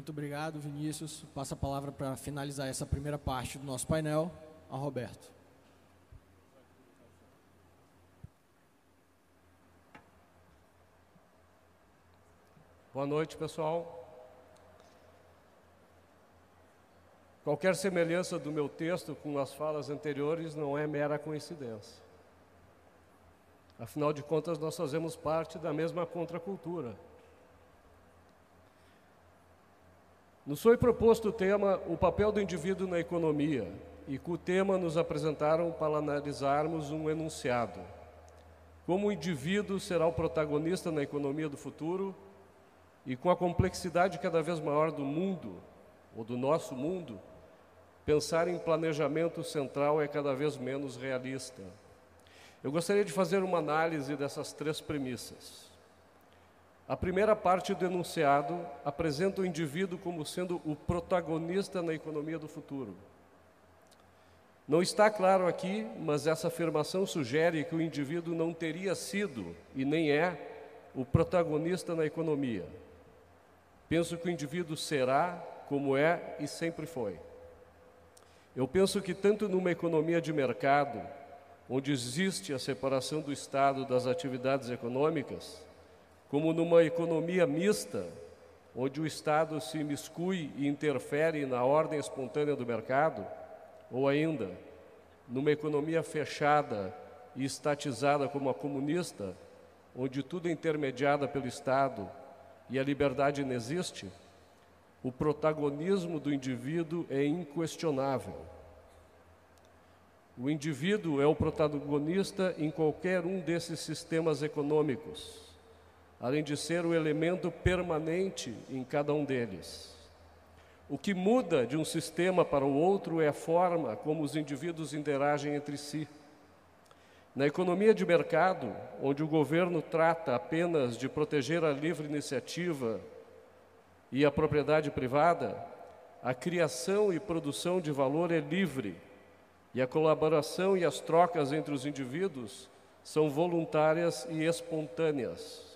Muito obrigado, Vinícius. Passo a palavra para finalizar essa primeira parte do nosso painel ao Roberto. Boa noite, pessoal. Qualquer semelhança do meu texto com as falas anteriores não é mera coincidência. Afinal de contas, nós fazemos parte da mesma contracultura. Nos foi proposto o tema O papel do indivíduo na economia, e com o tema nos apresentaram para analisarmos um enunciado. Como o indivíduo será o protagonista na economia do futuro, e com a complexidade cada vez maior do mundo, ou do nosso mundo, pensar em planejamento central é cada vez menos realista. Eu gostaria de fazer uma análise dessas três premissas. A primeira parte do enunciado apresenta o indivíduo como sendo o protagonista na economia do futuro. Não está claro aqui, mas essa afirmação sugere que o indivíduo não teria sido, e nem é, o protagonista na economia. Penso que o indivíduo será, como é e sempre foi. Eu penso que tanto numa economia de mercado, onde existe a separação do Estado das atividades econômicas, como numa economia mista, onde o Estado se imiscui e interfere na ordem espontânea do mercado, ou ainda, numa economia fechada e estatizada como a comunista, onde tudo é intermediado pelo Estado e a liberdade inexiste, o protagonismo do indivíduo é inquestionável. O indivíduo é o protagonista em qualquer um desses sistemas econômicos, além de ser o elemento permanente em cada um deles. O que muda de um sistema para o outro é a forma como os indivíduos interagem entre si. Na economia de mercado, onde o governo trata apenas de proteger a livre iniciativa e a propriedade privada, a criação e produção de valor é livre, e a colaboração e as trocas entre os indivíduos são voluntárias e espontâneas.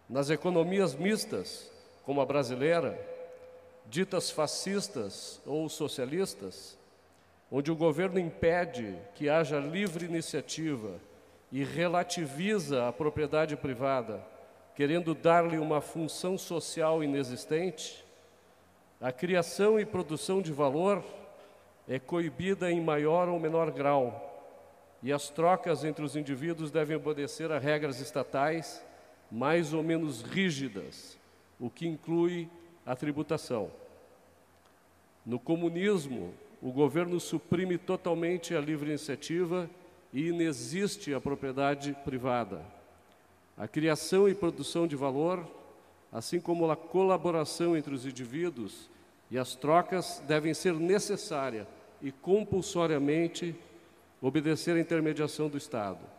Nas economias mistas, como a brasileira, ditas fascistas ou socialistas, onde o governo impede que haja livre iniciativa e relativiza a propriedade privada, querendo dar-lhe uma função social inexistente, a criação e produção de valor é coibida em maior ou menor grau, e as trocas entre os indivíduos devem obedecer a regras estatais mais ou menos rígidas, o que inclui a tributação. No comunismo, o governo suprime totalmente a livre iniciativa e inexiste a propriedade privada. A criação e produção de valor, assim como a colaboração entre os indivíduos e as trocas, devem ser necessárias e compulsoriamente obedecer à intermediação do Estado.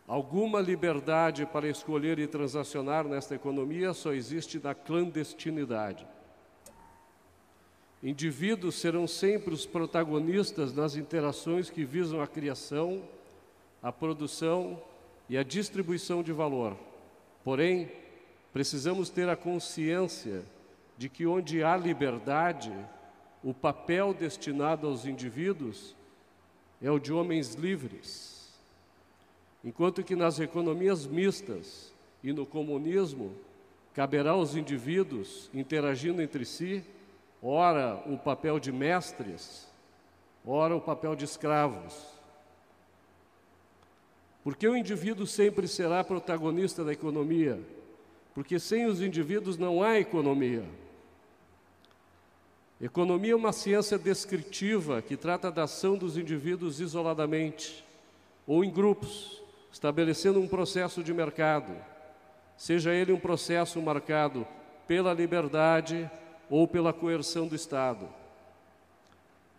Alguma liberdade para escolher e transacionar nesta economia só existe na clandestinidade. Indivíduos serão sempre os protagonistas nas interações que visam a criação, a produção e a distribuição de valor. Porém, precisamos ter a consciência de que onde há liberdade, o papel destinado aos indivíduos é o de homens livres. Enquanto que nas economias mistas e no comunismo, caberá aos indivíduos, interagindo entre si, ora o papel de mestres, ora o papel de escravos. Porque o indivíduo sempre será protagonista da economia? Porque sem os indivíduos não há economia. Economia é uma ciência descritiva que trata da ação dos indivíduos isoladamente ou em grupos, estabelecendo um processo de mercado, seja ele um processo marcado pela liberdade ou pela coerção do Estado.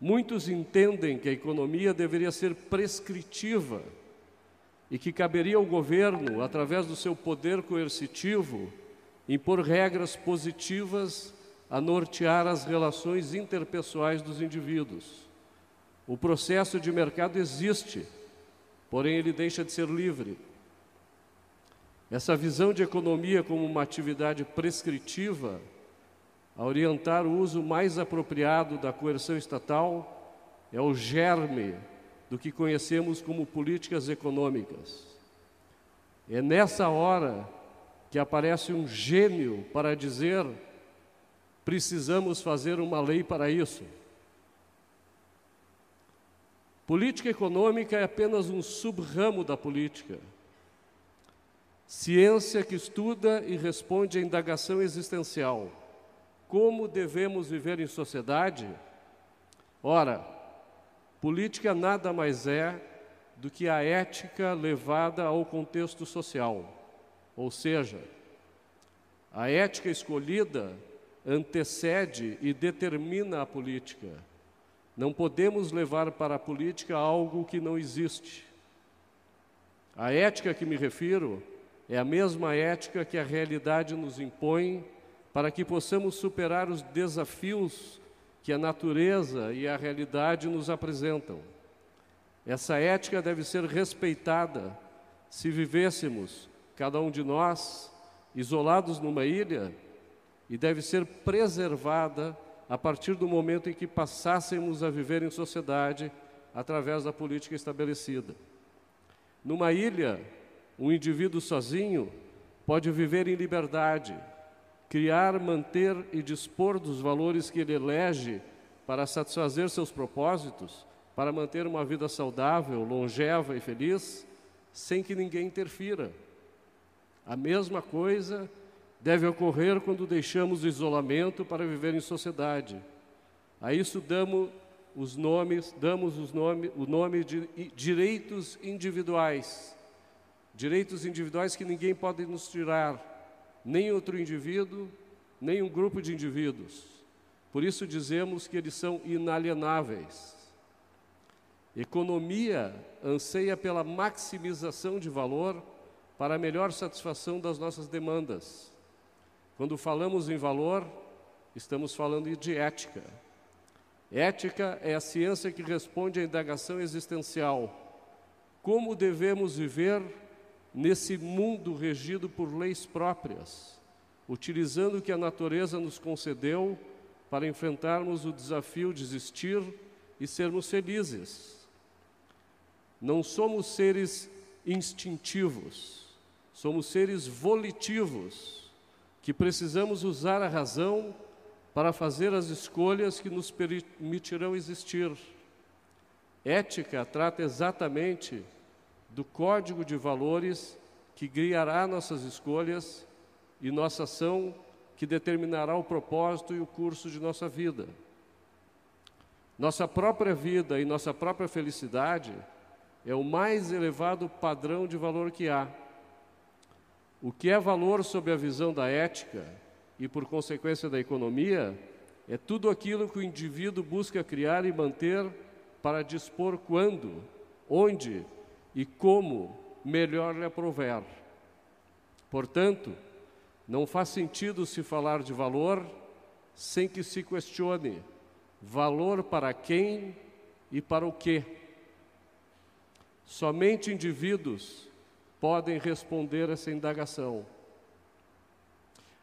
Muitos entendem que a economia deveria ser prescritiva e que caberia ao governo, através do seu poder coercitivo, impor regras positivas a nortear as relações interpessoais dos indivíduos. O processo de mercado existe, porém ele deixa de ser livre. Essa visão de economia como uma atividade prescritiva, a orientar o uso mais apropriado da coerção estatal, é o germe do que conhecemos como políticas econômicas. É nessa hora que aparece um gênio para dizer: precisamos fazer uma lei para isso. Política econômica é apenas um sub-ramo da política. Ciência que estuda e responde à indagação existencial. Como devemos viver em sociedade? Ora, política nada mais é do que a ética levada ao contexto social. Ou seja, a ética escolhida antecede e determina a política. Não podemos levar para a política algo que não existe. A ética a que me refiro é a mesma ética que a realidade nos impõe para que possamos superar os desafios que a natureza e a realidade nos apresentam. Essa ética deve ser respeitada se vivêssemos, cada um de nós, isolados numa ilha, e deve ser preservada a partir do momento em que passássemos a viver em sociedade através da política estabelecida. Numa ilha, um indivíduo sozinho pode viver em liberdade, criar, manter e dispor dos valores que ele elege para satisfazer seus propósitos, para manter uma vida saudável, longeva e feliz, sem que ninguém interfira. A mesma coisa deve ocorrer quando deixamos o isolamento para viver em sociedade. A isso damos o nome de direitos individuais. Direitos individuais que ninguém pode nos tirar, nem outro indivíduo, nem um grupo de indivíduos. Por isso dizemos que eles são inalienáveis. Economia anseia pela maximização de valor para a melhor satisfação das nossas demandas. Quando falamos em valor, estamos falando de ética. Ética é a ciência que responde à indagação existencial. Como devemos viver nesse mundo regido por leis próprias, utilizando o que a natureza nos concedeu para enfrentarmos o desafio de existir e sermos felizes? Não somos seres instintivos, somos seres volitivos, que precisamos usar a razão para fazer as escolhas que nos permitirão existir. Ética trata exatamente do código de valores que guiará nossas escolhas e nossa ação, que determinará o propósito e o curso de nossa vida. Nossa própria vida e nossa própria felicidade é o mais elevado padrão de valor que há. O que é valor sob a visão da ética e, por consequência, da economia, é tudo aquilo que o indivíduo busca criar e manter para dispor quando, onde e como melhor lhe aprouver. Portanto, não faz sentido se falar de valor sem que se questione valor para quem e para o quê. Somente indivíduos podem responder essa indagação.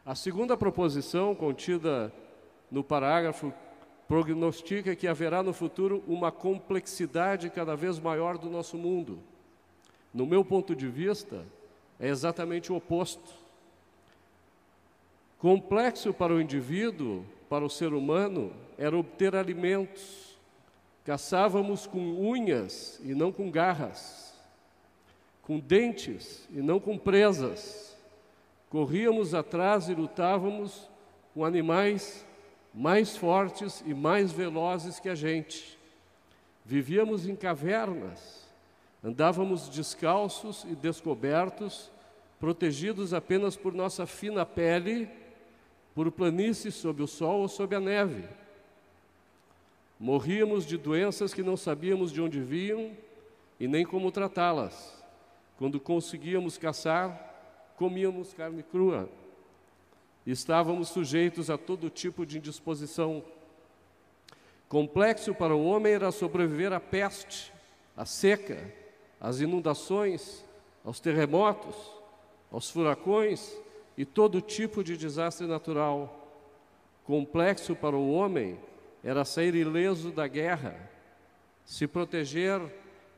A segunda proposição, contida no parágrafo, prognostica que haverá no futuro uma complexidade cada vez maior do nosso mundo. No meu ponto de vista, é exatamente o oposto. Complexo para o indivíduo, para o ser humano, era obter alimentos. Caçávamos com unhas e não com garras, com dentes e não com presas. Corríamos atrás e lutávamos com animais mais fortes e mais velozes que a gente. Vivíamos em cavernas, andávamos descalços e descobertos, protegidos apenas por nossa fina pele, por planícies sob o sol ou sob a neve. Morríamos de doenças que não sabíamos de onde vinham e nem como tratá-las. Quando conseguíamos caçar, comíamos carne crua. Estávamos sujeitos a todo tipo de indisposição. Complexo para o homem era sobreviver à peste, à seca, às inundações, aos terremotos, aos furacões e todo tipo de desastre natural. Complexo para o homem era sair ileso da guerra, se proteger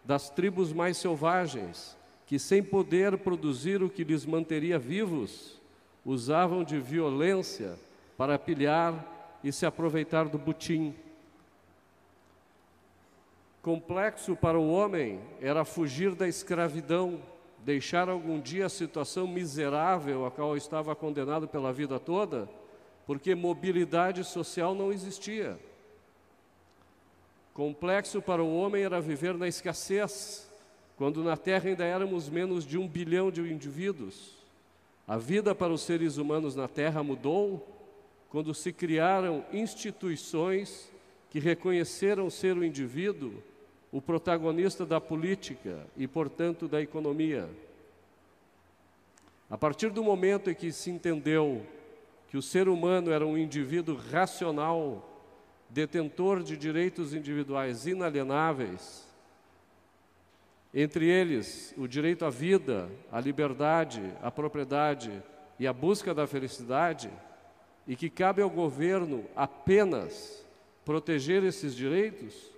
das tribos mais selvagens, que sem poder produzir o que lhes manteria vivos, usavam de violência para pilhar e se aproveitar do butim. Complexo para o homem era fugir da escravidão, deixar algum dia a situação miserável a qual estava condenado pela vida toda, porque mobilidade social não existia. Complexo para o homem era viver na escassez, quando na Terra ainda éramos menos de 1 bilhão de indivíduos. A vida para os seres humanos na Terra mudou quando se criaram instituições que reconheceram ser o indivíduo o protagonista da política e, portanto, da economia. A partir do momento em que se entendeu que o ser humano era um indivíduo racional, detentor de direitos individuais inalienáveis, entre eles o direito à vida, à liberdade, à propriedade e à busca da felicidade, e que cabe ao governo apenas proteger esses direitos,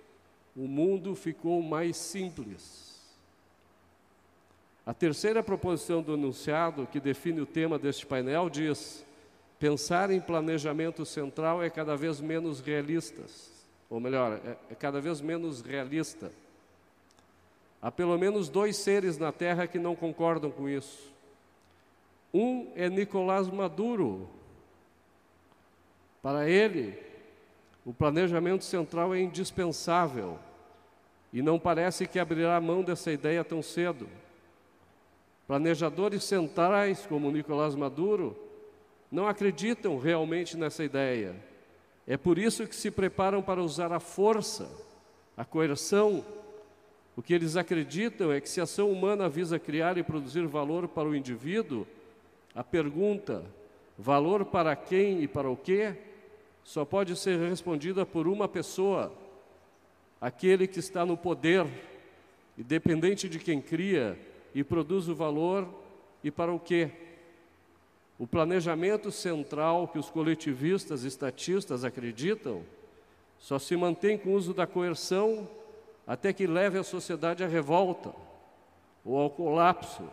o mundo ficou mais simples. A terceira proposição do enunciado, que define o tema deste painel, diz: pensar em planejamento central é cada vez menos realista, ou melhor, é cada vez menos realista. Há pelo menos 2 seres na Terra que não concordam com isso. Um é Nicolás Maduro. Para ele, o planejamento central é indispensável e não parece que abrirá mão dessa ideia tão cedo. Planejadores centrais, como Nicolás Maduro, não acreditam realmente nessa ideia. É por isso que se preparam para usar a força, a coerção. O que eles acreditam é que se a ação humana visa criar e produzir valor para o indivíduo, a pergunta, valor para quem e para o quê, só pode ser respondida por uma pessoa, aquele que está no poder, independente de quem cria e produz o valor e para o quê. O planejamento central que os coletivistas e estatistas acreditam só se mantém com o uso da coerção até que leve a sociedade à revolta ou ao colapso.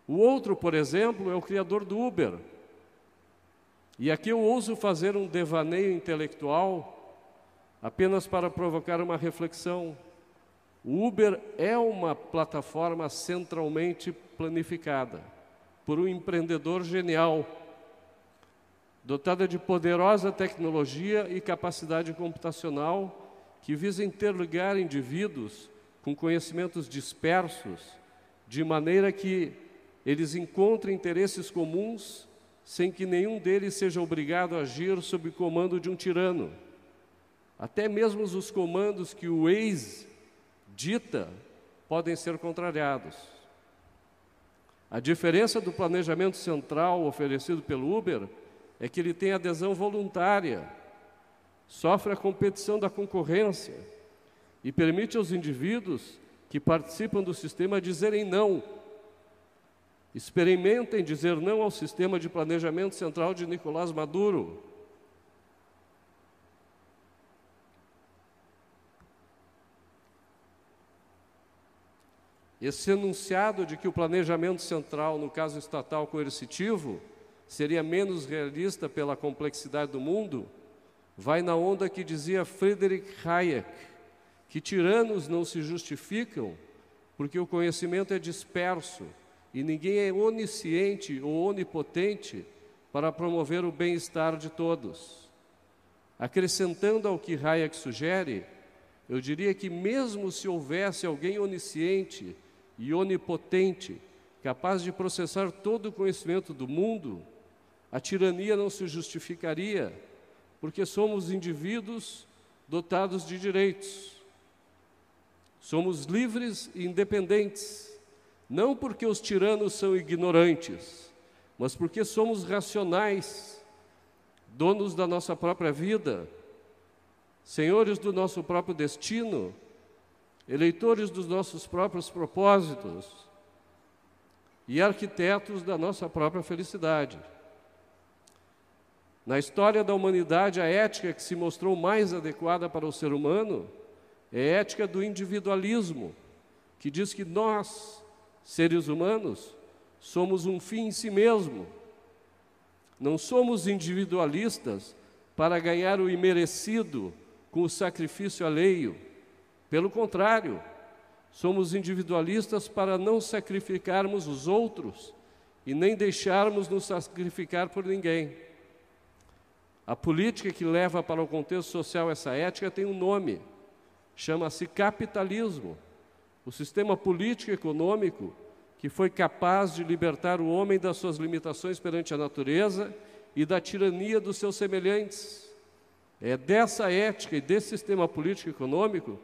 O outro, por exemplo, é o criador do Uber. E aqui eu ouso fazer um devaneio intelectual apenas para provocar uma reflexão. O Uber é uma plataforma centralmente planificada por um empreendedor genial, dotada de poderosa tecnologia e capacidade computacional que visa interligar indivíduos com conhecimentos dispersos, de maneira que eles encontrem interesses comuns sem que nenhum deles seja obrigado a agir sob o comando de um tirano. Até mesmo os comandos que o Waze dita podem ser contrariados. A diferença do planejamento central oferecido pelo Uber é que ele tem adesão voluntária, sofre a competição da concorrência e permite aos indivíduos que participam do sistema dizerem não. Experimentem dizer não ao sistema de planejamento central de Nicolás Maduro. Esse enunciado de que o planejamento central, no caso estatal coercitivo, seria menos realista pela complexidade do mundo, vai na onda que dizia Friedrich Hayek, que tiranos não se justificam porque o conhecimento é disperso e ninguém é onisciente ou onipotente para promover o bem-estar de todos. Acrescentando ao que Hayek sugere, eu diria que mesmo se houvesse alguém onisciente e onipotente, capaz de processar todo o conhecimento do mundo, a tirania não se justificaria, porque somos indivíduos dotados de direitos. Somos livres e independentes, não porque os tiranos são ignorantes, mas porque somos racionais, donos da nossa própria vida, senhores do nosso próprio destino, eleitores dos nossos próprios propósitos. e arquitetos da nossa própria felicidade. Na história da humanidade, a ética que se mostrou mais adequada para o ser humano é a ética do individualismo, que diz que nós, seres humanos, somos um fim em si mesmo. Não somos individualistas para ganhar o imerecido com o sacrifício alheio. Pelo contrário, somos individualistas para não sacrificarmos os outros e nem deixarmos nos sacrificar por ninguém. A política que leva para o contexto social essa ética tem um nome, chama-se capitalismo. O sistema político e econômico que foi capaz de libertar o homem das suas limitações perante a natureza e da tirania dos seus semelhantes. É dessa ética e desse sistema político e econômico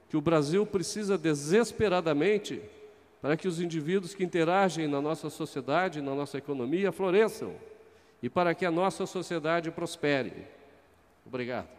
que o Brasil precisa desesperadamente para que os indivíduos que interagem na nossa sociedade, na nossa economia, floresçam e para que a nossa sociedade prospere. Obrigado.